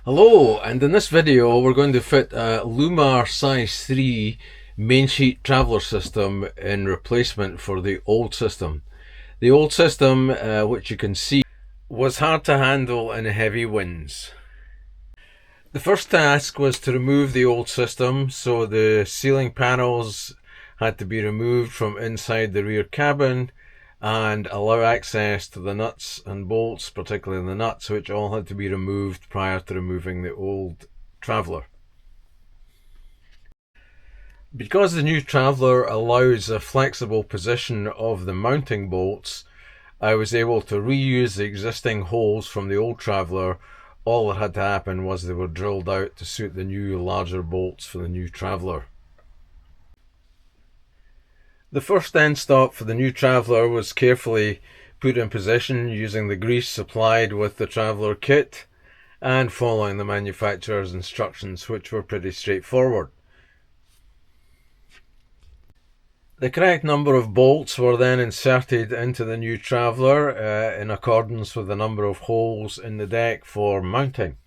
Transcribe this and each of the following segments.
Hello, and in this video we're going to fit a Lumar size 3 mainsheet traveller system in replacement for the old system. The old system, which you can see, was hard to handle in heavy winds. The first task was to remove the old system, so the ceiling panels had to be removed from inside the rear cabin and allow access to the nuts and bolts, particularly the nuts, which all had to be removed prior to removing the old Traveller. Because the new Traveller allows a flexible position of the mounting bolts, I was able to reuse the existing holes from the old Traveller. All that had to happen was they were drilled out to suit the new larger bolts for the new Traveller. The first end stop for the new Traveller was carefully put in position using the grease supplied with the Traveller kit and following the manufacturer's instructions, which were pretty straightforward. The correct number of bolts were then inserted into the new Traveller in accordance with the number of holes in the deck for mounting.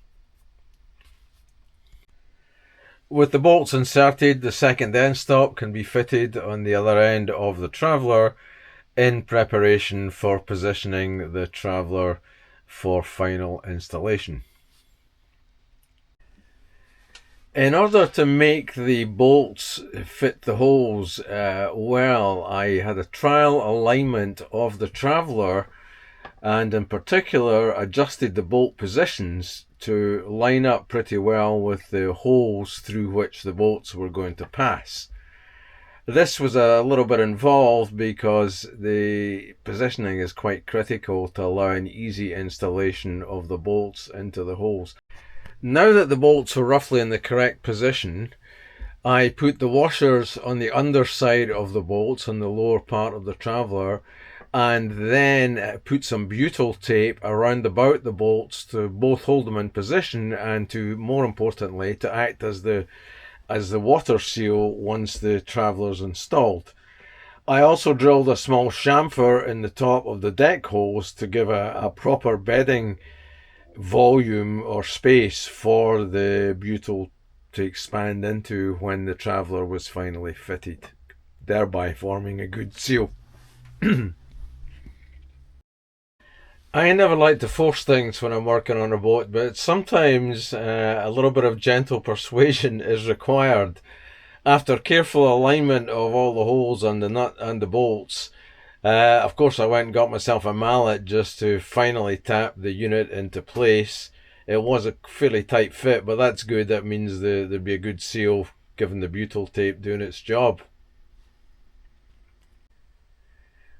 With the bolts inserted, the second end stop can be fitted on the other end of the Traveller in preparation for positioning the Traveller for final installation. In order to make the bolts fit the holes well, I had a trial alignment of the Traveller and in particular adjusted the bolt positions to line up pretty well with the holes through which the bolts were going to pass. This was a little bit involved because the positioning is quite critical to allow an easy installation of the bolts into the holes. Now that the bolts were roughly in the correct position, I put the washers on the underside of the bolts on the lower part of the Traveller, and then put some butyl tape around about the bolts to both hold them in position and to, more importantly, to act as the water seal once the Traveller's installed. I also drilled a small chamfer in the top of the deck holes to give a proper bedding volume or space for the butyl to expand into when the Traveller was finally fitted, thereby forming a good seal. I never like to force things when I'm working on a boat, but sometimes a little bit of gentle persuasion is required. After careful alignment of all the holes on the nut and the bolts, of course I went and got myself a mallet just to finally tap the unit into place. It was a fairly tight fit, but that's good. That means there'd be a good seal given the butyl tape doing its job.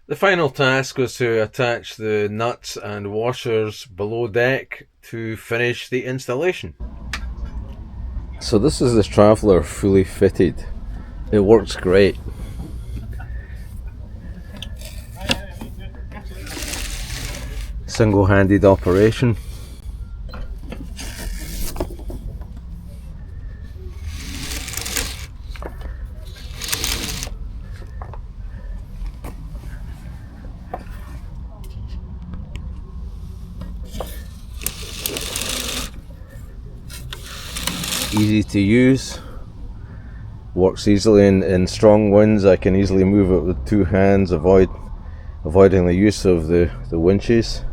The final task was to attach the nuts and washers below deck to finish the installation. So this is the Traveller fully fitted. It works great. Single-handed operation. Easy to use, works easily in strong winds. I can easily move it with two hands, avoiding the use of the winches.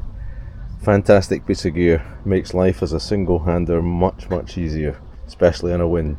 Fantastic piece of gear, makes life as a single-hander much easier, especially in a wind.